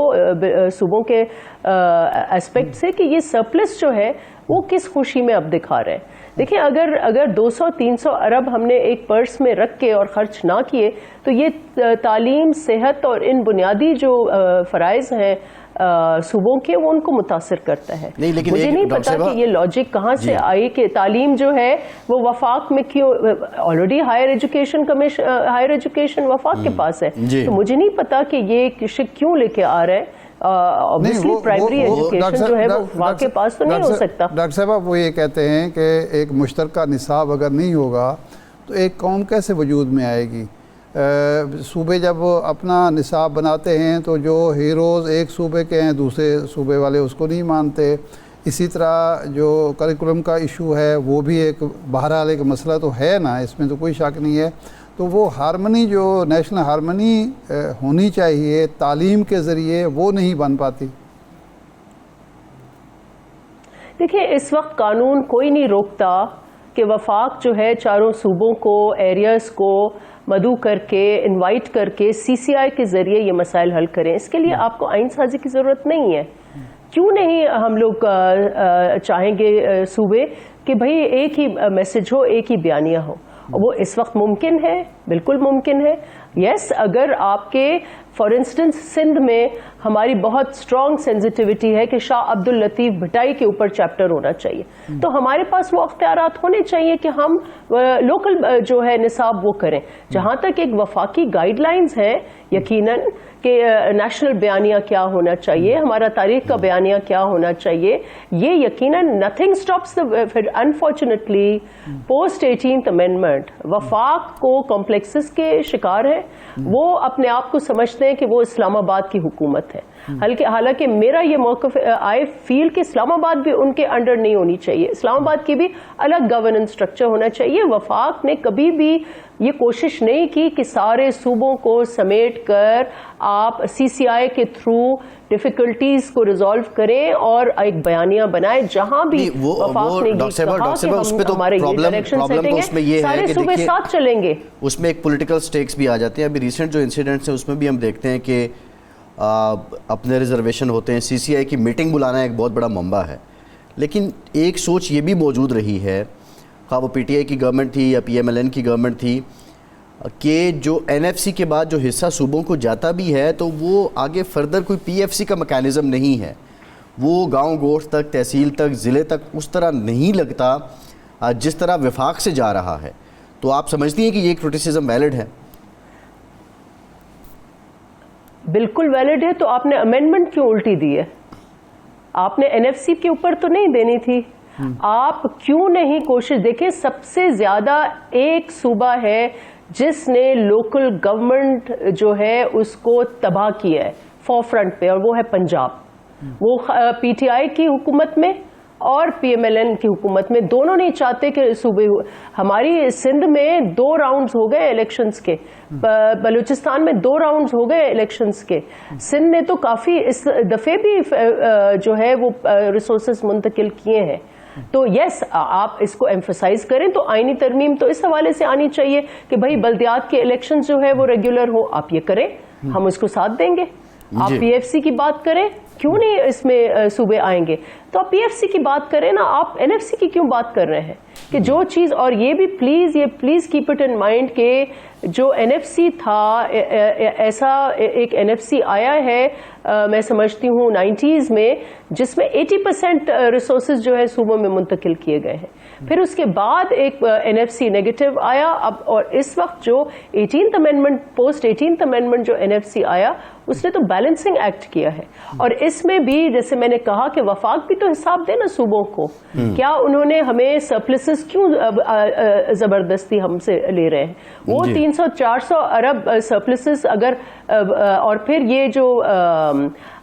[SPEAKER 4] صوبوں کے اسپیکٹ سے، کہ یہ سرپلس جو ہے وہ کس خوشی میں اب دکھا رہے ہیں. دیکھیں، اگر 200-300 ارب ہم نے ایک پرس میں رکھ کے اور خرچ نہ کیے تو یہ تعلیم، صحت اور ان بنیادی جو فرائض ہیں صوبوں کے، وہ ان کو متاثر کرتا ہے. مجھے نہیں پتا کہ یہ لاجک کہاں سے آئی کہ تعلیم جو ہے وہ وفاق میں کیوں. آلریڈی ہائر ایجوکیشن وفاق کے پاس ہے، تو مجھے نہیں پتا کہ یہ کیوں لے کے آ رہا ہے. obviously پرائمری ایجوکیشن جو ہے وہ وفاق کے پاس تو نہیں ہو سکتا.
[SPEAKER 1] ڈاکٹر صاحب وہ یہ کہتے ہیں کہ ایک مشترکہ نصاب اگر نہیں ہوگا تو ایک قوم کیسے وجود میں آئے گی؟ صوبے جب اپنا نصاب بناتے ہیں تو جو ہیروز ایک صوبے کے ہیں دوسرے صوبے والے اس کو نہیں مانتے. اسی طرح جو کریکولم کا ایشو ہے وہ بھی ایک بہرحال ایک مسئلہ تو ہے نا، اس میں تو کوئی شک نہیں ہے. تو وہ ہارمنی جو نیشنل ہارمنی ہونی چاہیے تعلیم کے ذریعے وہ نہیں بن پاتی.
[SPEAKER 4] دیکھیں، اس وقت قانون کوئی نہیں روکتا کہ وفاق جو ہے چاروں صوبوں کو، ایریاز کو مدعو کر کے، انوائٹ کر کے CCI کے ذریعے یہ مسائل حل کریں. اس کے لیے آپ کو آئین سازی کی ضرورت نہیں ہے. کیوں نہیں ہم لوگ چاہیں گے صوبے کہ بھئی ایک ہی میسج ہو، ایک ہی بیانیہ ہو؟ وہ اس وقت ممکن ہے، بالکل ممکن ہے. یس، اگر آپ کے فار انسٹنس سندھ میں ہماری بہت اسٹرانگ سینسٹیوٹی ہے کہ شاہ عبد اللطیف بھٹائی کے اوپر چیپٹر ہونا چاہیے، تو ہمارے پاس وہ اختیارات ہونے چاہیے کہ ہم لوکل جو ہے نصاب وہ کریں. جہاں تک ایک وفاقی گائیڈ لائنز ہیں، یقیناً کہ نیشنل بیانیہ کیا ہونا چاہیے، ہمارا تاریخ کا بیانیہ کیا ہونا چاہیے، یہ یقیناً nothing stops. Unfortunately post 18th amendment وفاق کو کمپلیکسز کے شکار ہیں. وہ اپنے آپ کو سمجھتے ہیں کہ وہ اسلام آباد کی حکومت ہے، حالانکہ میرا یہ موقف آئی فیل کہ اسلام آباد بھی ان کے انڈر نہیں ہونی چاہیے. اسلام آباد کی بھی الگ گورننس اسٹرکچر ہونا چاہیے. وفاق نے کبھی بھی یہ کوشش نہیں کی کہ سارے صوبوں کو سمیٹ کر آپ CCI کے تھرو ڈیفیکلٹیز کو ریزالو کریں اور ایک بیانیہ بنائیں. جہاں بھی وفاق نے کہا کہ ہمارے یہ ڈائریکشن سیٹنگ ہے، سارے صوبے ساتھ چلیں گے.
[SPEAKER 3] اس میں ایک پولیٹیکل سٹیکس بھی آ جاتے ہیں. ابھی ریسنٹ جو انسیڈنٹس ہیں اس میں بھی ہم دیکھتے ہیں کہ اپنے ریزرویشن ہوتے ہیں. CCI کی میٹنگ بلانا ایک بہت بڑا منبع ہے، لیکن ایک سوچ یہ بھی موجود رہی ہے، خواہ وہ PTI کی گورنمنٹ تھی یا PMLN کی گورنمنٹ تھی، کہ جو NFC کے بعد جو حصہ صوبوں کو جاتا بھی ہے تو وہ آگے فردر کوئی PFC کا میکانزم نہیں ہے. وہ گاؤں گوٹھ تک، تحصیل تک، ضلع تک اس طرح نہیں لگتا جس طرح وفاق سے جا رہا ہے. تو آپ سمجھتی ہیں کہ یہ ایک کرٹیسزم ویلڈ ہے؟
[SPEAKER 4] بالکل ویلڈ ہے. تو آپ نے امینڈمنٹ کیوں الٹی دی ہے؟ آپ نے NFC کے اوپر تو نہیں دینی تھی. آپ کیوں نہیں کوشش؟ دیکھیں، سب سے زیادہ ایک صوبہ ہے جس نے لوکل گورنمنٹ جو ہے اس کو تباہ کیا ہے فور فرنٹ پہ، اور وہ ہے پنجاب. وہ PTI کی حکومت میں اور پی ایم ایل این کی حکومت میں دونوں نہیں چاہتے کہ صوبے ہماری سندھ میں 2 راؤنڈز ہو گئے الیکشنز کے, بلوچستان میں 2 راؤنڈز ہو گئے الیکشنز کے, سندھ نے تو کافی اس دفعے بھی جو ہے وہ ریسورسز منتقل کیے ہیں. تو یس آپ اس کو ایمفسائز کریں تو آئینی ترمیم تو اس حوالے سے آنی چاہیے کہ بھائی بلدیات کے الیکشن جو ہے وہ ریگولر ہو, آپ یہ کریں, ہم اس کو ساتھ دیں گے. آپ پی ایف سی کی بات کریں, کیوں نہیں اس میں صوبے آئیں گے, تو آپ پی ایف سی کی بات کریں نا, آپ این ایف سی کی کیوں بات کر رہے ہیں کہ جو چیز, اور یہ بھی please keep it in mind کہ جو این ایف سی تھا, ایسا ایک این ایف سی آیا ہے میں سمجھتی ہوں 90s میں, جس میں 80% ریسورسز جو ہے صوبوں میں منتقل کیے گئے ہیں. پھر اس کے بعد ایک این ایف سی نیگیٹو آیا اب, اور اس وقت جو 18th amendment post 18th amendment جو این ایف سی آیا, اس نے تو بیلنسنگ ایکٹ کیا ہے. اور اس میں بھی جیسے میں نے کہا کہ وفاق بھی تو حساب دے نا صوبوں کو, کیا انہوں نے ہمیں سرپلسز کیوں زبردستی ہم سے لے رہے ہیں. وہ 300-400 ارب سرپلسز اگر, اور پھر یہ جو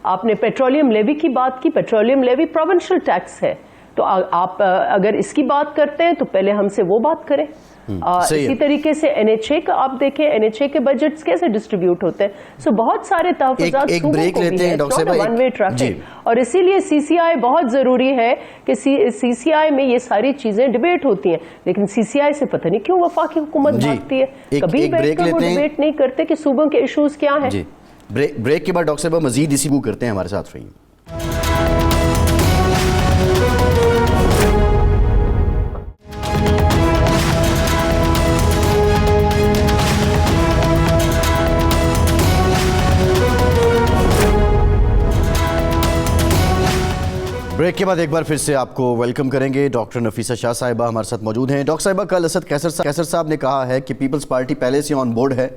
[SPEAKER 4] آپ نے پیٹرولیم لیوی کی بات کی, پیٹرولیم لیوی پروونشل ٹیکس ہے, تو آپ اگر اس کی بات کرتے ہیں تو پہلے ہم سے وہ بات کریں. اسی طریقے سے این ایچ اے کا آپ دیکھیں, این ایچ اے کے بجٹس کیسے ڈسٹریبیوٹ ہوتے ہیں. سو بہت سارے تحفظات صوبوں کو بھی ہیں, it's not one way traffic. اور اسی لیے سی سی آئی بہت ضروری ہے کہ سی سی آئی میں یہ ساری چیزیں ڈبیٹ ہوتی ہیں, لیکن سی سی آئی سے پتہ نہیں کیوں وفاقی حکومت بھاگتی ہے, کبھی بیٹھ کر وہ ڈبیٹ نہیں کرتے کہ صوبوں کے ایشوز کیا ہیں.
[SPEAKER 3] بریک کے بعد ڈاکٹر صاحبہ مزید اسی کو کرتے ہیں, ہمارے ساتھ رہیے. بریک کے بعد ایک بار پھر سے آپ کو ویلکم کریں گے. ڈاکٹر نفیسہ شاہ صاحبہ ہمارے ساتھ موجود ہیں. ڈاکٹر صاحبہ, کل اسد قیصر صاحب نے کہا ہے کہ پیپلز پارٹی پہلے سے آن بورڈ ہے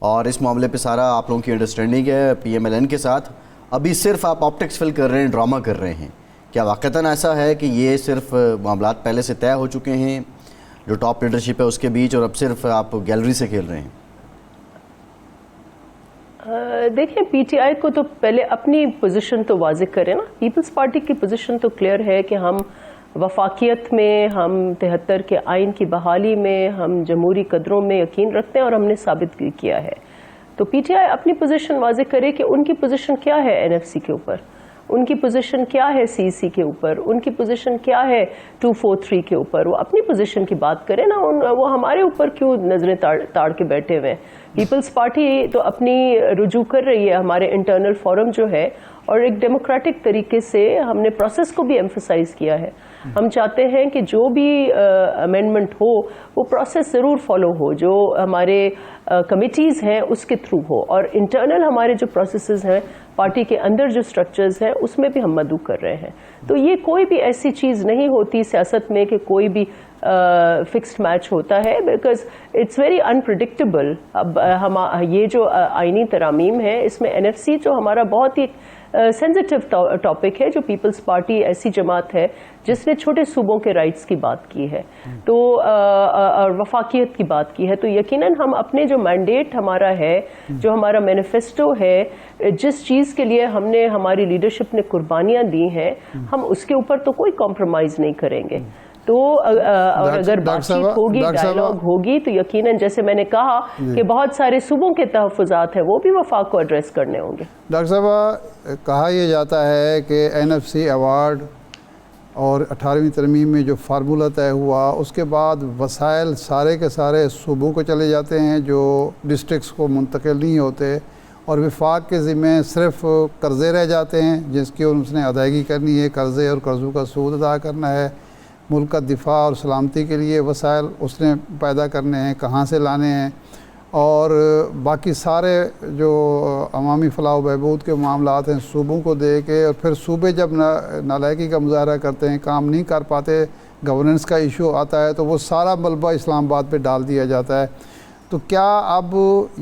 [SPEAKER 3] اور اس معاملے پہ سارا آپ لوگوں کی انڈرسٹینڈنگ ہے پی ایم ایل این کے ساتھ, ابھی صرف آپ آپٹکس فل کر رہے ہیں, ڈرامہ کر رہے ہیں. کیا واقعتاً ایسا ہے کہ یہ صرف معاملات پہلے سے طے ہو چکے ہیں جو ٹاپ لیڈرشپ ہے اس کے بیچ, اور اب صرف آپ گیلری سے کھیل رہے ہیں؟
[SPEAKER 4] دیکھیں, پی ٹی آئی کو تو پہلے اپنی پوزیشن تو واضح کریں نا. پیپلز پارٹی کی پوزیشن تو کلیئر ہے کہ ہم وفاقیت میں, ہم 73 کے آئین کی بحالی میں, ہم جمہوری قدروں میں یقین رکھتے ہیں اور ہم نے ثابت کیا ہے. تو پی ٹی آئی اپنی پوزیشن واضح کرے کہ ان کی پوزیشن کیا ہے این ایف سی کے اوپر, ان کی پوزیشن کیا ہے سی سی کے اوپر, ان کی پوزیشن کیا ہے 243 کے اوپر. وہ اپنی پوزیشن کی بات کریں نا, وہ ہمارے اوپر کیوں نظریں تاڑ کے بیٹھے ہوئے ہیں. پیپلز پارٹی تو اپنی رجوع کر رہی ہے ہمارے انٹرنل فورم جو ہے, اور ایک ڈیموکریٹک طریقے سے ہم نے پروسیس کو بھی ایمفسائز کیا ہے. ہم چاہتے ہیں کہ جو بھی امینڈمنٹ ہو وہ پروسیس ضرور فالو ہو, جو ہمارے کمیٹیز ہیں اس کے تھرو ہو, اور انٹرنل ہمارے جو پروسیسز ہیں پارٹی کے اندر جو سٹرکچرز ہیں اس میں بھی ہم مدعو کر رہے ہیں. تو یہ کوئی بھی ایسی چیز نہیں ہوتی سیاست میں کہ کوئی بھی فکسڈ میچ ہوتا ہے, بیکاز اٹس ویری انپریڈکٹیبل. اب یہ جو آئینی ترامیم ہے اس میں این ایف سی جو ہمارا بہت ہی سینسٹیو ٹاپک ہے, جو پیپلز پارٹی ایسی جماعت ہے جس نے چھوٹے صوبوں کے رائٹس کی بات کی ہے, تو وفاقیت کی بات کی ہے, تو یقیناً ہم اپنے جو مینڈیٹ ہمارا ہے, جو ہمارا مینیفیسٹو ہے, جس چیز کے لیے ہم نے, ہماری لیڈرشپ نے قربانیاں دی ہیں, ہم اس کے اوپر تو کوئی کمپرومائز نہیں کریں گے. تو اگر بات چیت ہوگی, ڈائیلاگ ہوگی, تو یقیناً جیسے میں نے کہا کہ بہت سارے صوبوں کے تحفظات ہیں وہ بھی وفاق کو ایڈریس کرنے ہوں گے.
[SPEAKER 1] ڈاکٹر صاحبہ, کہا یہ جاتا ہے کہ این ایف سی ایوارڈ اور 18ویں ترمیم میں جو فارمولہ طے ہوا اس کے بعد وسائل سارے کے سارے صوبوں کو چلے جاتے ہیں جو ڈسٹرکٹس کو منتقل نہیں ہوتے, اور وفاق کے ذمہ صرف قرضے رہ جاتے ہیں جس کی اس نے ادائیگی کرنی ہے, قرضے اور قرضوں کا سود ادا کرنا ہے. ملک کا دفاع اور سلامتی کے لیے وسائل اس نے پیدا کرنے ہیں, کہاں سے لانے ہیں, اور باقی سارے جو عوامی فلاح و بہبود کے معاملات ہیں صوبوں کو دے کے, اور پھر صوبے جب نالائقی کا مظاہرہ کرتے ہیں, کام نہیں کر پاتے, گورننس کا ایشو آتا ہے, تو وہ سارا ملبہ اسلام آباد پہ ڈال دیا جاتا ہے. تو کیا اب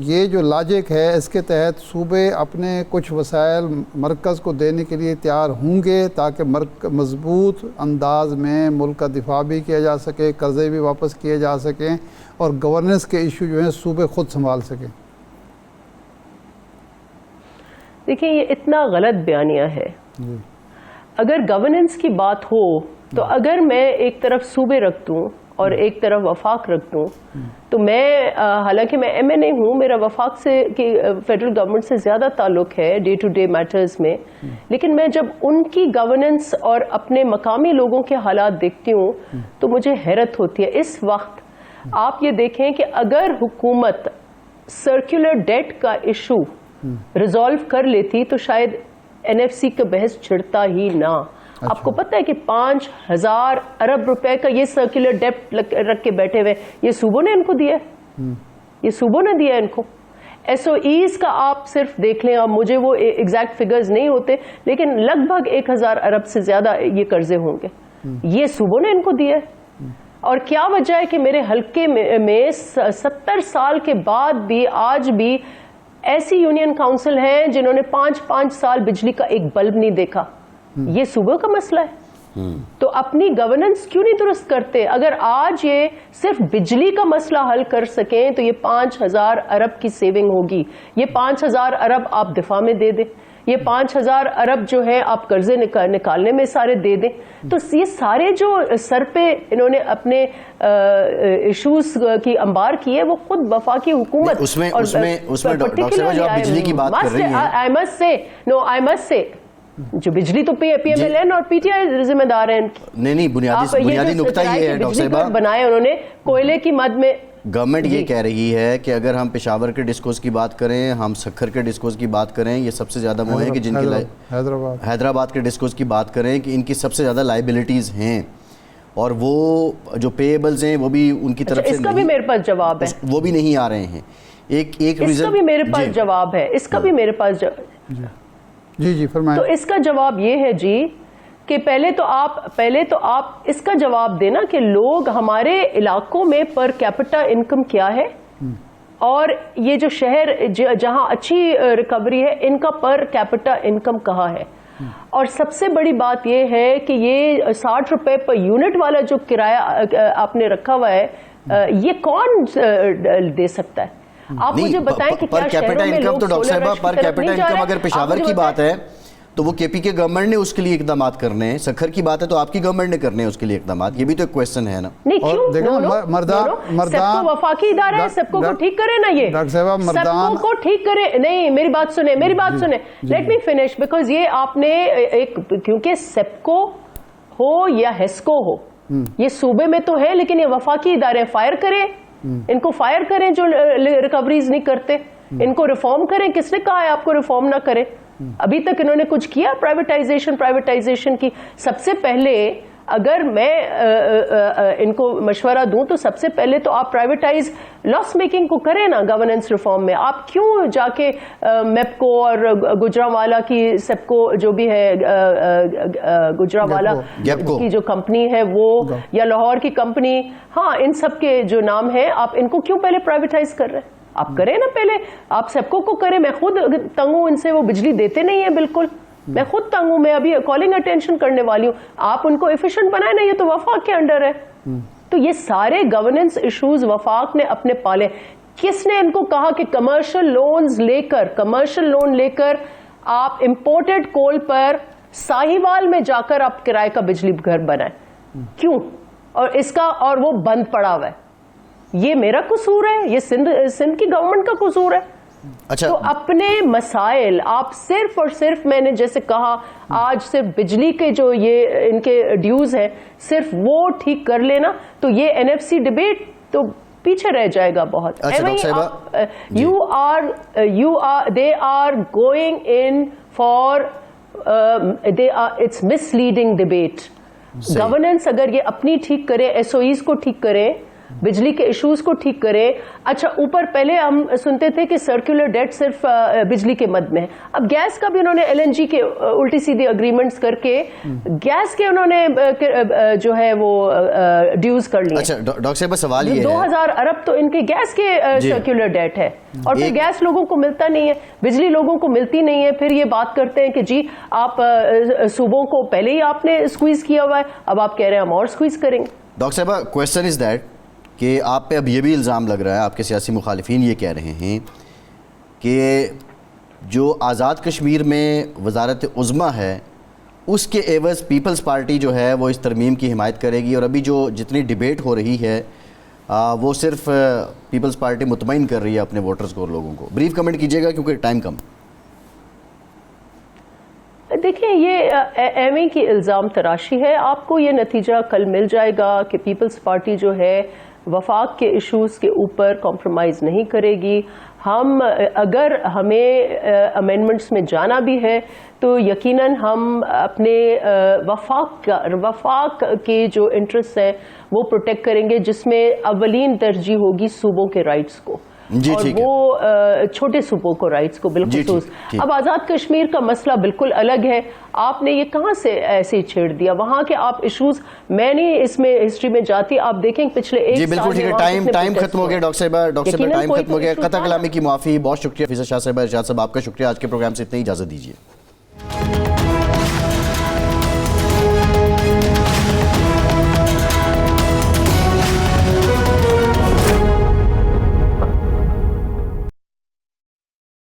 [SPEAKER 1] یہ جو لاجک ہے اس کے تحت صوبے اپنے کچھ وسائل مرکز کو دینے کے لیے تیار ہوں گے تاکہ مضبوط انداز میں ملک کا دفاع بھی کیا جا سکے, قرضے بھی واپس کیے جا سکیں, اور گورننس کے ایشو جو ہیں صوبے خود سنبھال سکیں؟
[SPEAKER 4] دیکھیں, یہ اتنا غلط بیانیہ ہے. اگر گورننس کی بات ہو تو اگر میں ایک طرف صوبے رکھ دوں اور ایک طرف وفاق رکھ دوں تو میں حالانکہ میں ایم این اے ہوں, میرا وفاق سے فیڈرل گورنمنٹ سے زیادہ تعلق ہے ڈے ٹو ڈے میٹرز میں, لیکن میں جب ان کی گورننس اور اپنے مقامی لوگوں کے حالات دیکھتی ہوں تو مجھے حیرت ہوتی ہے. اس وقت آپ یہ دیکھیں کہ اگر حکومت سرکولر ڈیٹ کا ایشو ریزالو کر لیتی تو شاید این ایف سی کا بحث چھڑتا ہی نہ. آپ کو پتہ ہے کہ 5,000 ارب روپے کا یہ سرکولر ڈیٹ رکھ کے بیٹھے ہوئے, یہ صوبوں نے ان کو دیا ہے, یہ صوبوں نے دیا ہے ان کو. ایس او ایز کا آپ صرف دیکھ لیں, اب مجھے وہ ایگزیکٹ فگرز نہیں ہوتے لیکن لگ بھگ 1,000 ارب سے زیادہ یہ قرضے ہوں گے, یہ صوبوں نے ان کو دیا ہے. اور کیا وجہ ہے کہ میرے حلقے میں 70 سال کے بعد بھی آج بھی ایسی یونین کاؤنسل ہیں جنہوں نے 5 سال بجلی کا ایک بلب نہیں دیکھا. یہ صوبوں کا مسئلہ ہے. تو اپنی گورننس کیوں نہیں درست کرتے؟ اگر آج یہ صرف بجلی کا مسئلہ حل کر سکیں تو یہ 5,000 ارب کی سیونگ ہوگی. یہ 5,000 ارب آپ دفاع میں دے دیں, یہ 5,000 ارب جو ہے آپ قرضے نکالنے میں سارے دے دیں. تو یہ سارے جو سر پہ انہوں نے اپنے ایشوز کی انبار کی ہے وہ خود وفاقی حکومت
[SPEAKER 3] اس میں ڈاکٹر صاحب جو آپ بجلی کی بات کر رہی ہیں,
[SPEAKER 4] I must say جو بجلی تو پی ایم ایل این اور پی ٹی آئی ذمہ دار ہیں.
[SPEAKER 3] نہیں بنیادی نقطہ یہ ہے ڈاکٹر صاحبہ
[SPEAKER 4] بنائے انہوں نے کوئلے کی مد میں.
[SPEAKER 3] گورنمنٹ یہ کہہ رہی ہے کہ اگر ہم پشاور کے ڈسکوز کی بات کریں, ہم سکھر کے ڈسکوز کی بات کریں, یہ سب سے زیادہ وہ ہیں کہ جن کی حیدرآباد کے ڈسکوز کی بات کریں کہ ان کی سب سے زیادہ لائبلٹیز ہیں اور وہ جو پیبلز ہیں وہ بھی ان کی طرف سے
[SPEAKER 4] اس کا بھی میرے پاس جواب ہے,
[SPEAKER 3] وہ بھی نہیں آ رہے ہیں. ایک
[SPEAKER 4] اس کا بھی میرے پاس جواب ہے, اس کا بھی میرے پاس
[SPEAKER 1] جی فرمائیں.
[SPEAKER 4] تو اس کا جواب یہ ہے جی کہ پہلے تو آپ اس کا جواب دینا کہ لوگ ہمارے علاقوں میں پر کیپٹا انکم کیا ہے اور یہ جو شہر جہاں اچھی ریکوری ہے ان کا پر کیپٹا انکم کہاں ہے. اور سب سے بڑی بات یہ ہے کہ یہ 60 روپے پر یونٹ والا جو کرایہ آپ نے رکھا ہوا ہے یہ کون دے سکتا ہے؟ آپ مجھے بتائیں کہ کیا شہروں میں لوگ سولر رش کی طرف نہیں جا رہے ہیں؟
[SPEAKER 3] اگر پشاور کی بات ہے تو وہ کے پی کے گورنمنٹ نے اس کے لیے اقدامات کرنے ہیں, سکھر کی بات ہے تو آپ کی گورنمنٹ نے کرنے ہیں اس کے لیے اقدامات. یہ بھی تو ایک کویسچن ہے نا.
[SPEAKER 4] نہیں کیوں مردان وفاقی ادارہ ہے, سب کو ٹھیک کرے نا, یہ سب کو ٹھیک کرے. نہیں میری بات سنیں لیٹ می فنش, بیکاز یہ آپ نے ایک کیونکہ سیپکو ہو یا ہیسکو ہو یہ صوبے میں تو ہے لیکن یہ وفاقی ادارے, فائر کریں ان کو, فائر کریں جو ریکوریز نہیں کرتے, ان کو ریفارم کریں. کس نے کہا ہے آپ کو ریفارم نہ کریں؟ ابھی تک انہوں نے کچھ کیا پرائیویٹائزیشن کی؟ سب سے پہلے اگر میں ان کو مشورہ دوں تو سب سے پہلے تو آپ پرائیویٹائز لاس میکنگ کو کریں نا گورننس ریفارم میں. آپ کیوں جا کے میپکو اور گجرانوالا کی سیپکو جو بھی ہے گجرانوالا کی جو کمپنی ہے وہ یا لاہور کی کمپنی, ہاں ان سب کے جو نام ہیں, آپ ان کو کیوں پہلے پرائیویٹائز کر رہے ہیں؟ آپ کریں نا پہلے, آپ سیپکو کو کریں. میں خود تنگ ہوں ان سے, وہ بجلی دیتے نہیں ہیں بالکل, میں خود تنگ ہوں, میں ابھی کالنگ اٹینشن کرنے والی ہوں. آپ ان کو ایفیشنٹ بنائیں نا, یہ تو وفاق کے انڈر ہے. تو یہ سارے گورننس ایشوز وفاق نے اپنے پالے. کس نے ان کو کہا کہ کمرشل لون لے کر آپ امپورٹڈ کول پر ساہیوال میں جا کر آپ کرائے کا بجلی گھر بنائیں؟ کیوں؟ اور وہ بند پڑا ہوا ہے. یہ میرا قصور ہے؟ یہ سندھ کی گورنمنٹ کا قصور ہے؟ تو اپنے مسائل آپ صرف اور صرف, میں نے جیسے کہا آج صرف بجلی کے جو یہ ان کے ڈیوز ہیں صرف وہ ٹھیک کر لینا تو یہ این ایف سی ڈبیٹ تو پیچھے رہ جائے گا بہت. They are going in for it's misleading debate. Governance اگر یہ اپنی ٹھیک کرے, ایس او ایز کو ٹھیک کرے, بجلی کے ایشوز کو ٹھیک کرے. اچھا اوپر پہلے ہم سنتے تھے کہ سرکولر ڈیٹ صرف بجلی کے مد میں ہے, اب گیس کا بھی انہوں نے ایل این جی کے الٹی سیدھی اگریمنٹس کر کے گیس کے انہوں نے جو ہے وہ ڈیوز کر لیے.
[SPEAKER 3] اچھا ڈاکٹر صاحب سوال یہ ہے
[SPEAKER 4] 2,000 ارب تو ان کے گیس کے سرکولر ڈیٹ ہے, اور پھر گیس لوگوں کو ملتا نہیں ہے, بجلی لوگوں کو ملتی نہیں ہے. پھر یہ بات کرتے ہیں کہ جی آپ صوبوں کو پہلے ہی آپ نے اسکویز کیا ہوا ہے, اب آپ کہہ رہے ہیں ہم اور اسکویز کریں گے.
[SPEAKER 3] ڈاکٹر صاحب کویسچن از دیٹ کہ آپ پہ اب یہ بھی الزام لگ رہا ہے, آپ کے سیاسی مخالفین یہ کہہ رہے ہیں کہ جو آزاد کشمیر میں وزارت عظمیٰ ہے اس کے عوض پیپلز پارٹی جو ہے وہ اس ترمیم کی حمایت کرے گی، اور ابھی جو جتنی ڈیبیٹ ہو رہی ہے وہ صرف پیپلز پارٹی مطمئن کر رہی ہے اپنے ووٹرز کو اور لوگوں کو. بریف کمنٹ کیجیے گا کیونکہ ٹائم کم.
[SPEAKER 4] دیکھیں یہ ایویں کی الزام تراشی ہے. آپ کو یہ نتیجہ کل مل جائے گا کہ پیپلز پارٹی جو ہے وفاق کے ایشوز کے اوپر کمپرومائز نہیں کرے گی. ہم اگر ہمیں امینڈمنٹس میں جانا بھی ہے تو یقیناً ہم اپنے وفاق کے جو انٹرسٹ ہیں وہ پروٹیکٹ کریں گے، جس میں اولین ترجیح ہوگی صوبوں کے رائٹس کو، اور وہ چھوٹے صوبوں کو رائٹس کو بالخصوص. اب آزاد کشمیر کا مسئلہ بالکل الگ ہے. آپ نے یہ کہاں سے ایسے چھیڑ دیا؟ وہاں کے آپ ایشوز، میں نہیں اس میں ہسٹری میں جاتی، آپ دیکھیں پچھلے ایک
[SPEAKER 3] جی بالکل ٹھیک ہے. ٹائم ختم ہو گیا ڈاکٹر صاحبہ ٹائم ختم ہو گیا. قطع کلامی کی معافی. بہت شکریہ فیصل شاہ صاحب، ارشاد صاحب، آپ کا شکریہ. آج کے پروگرام سے اتنی اجازت دیجیے.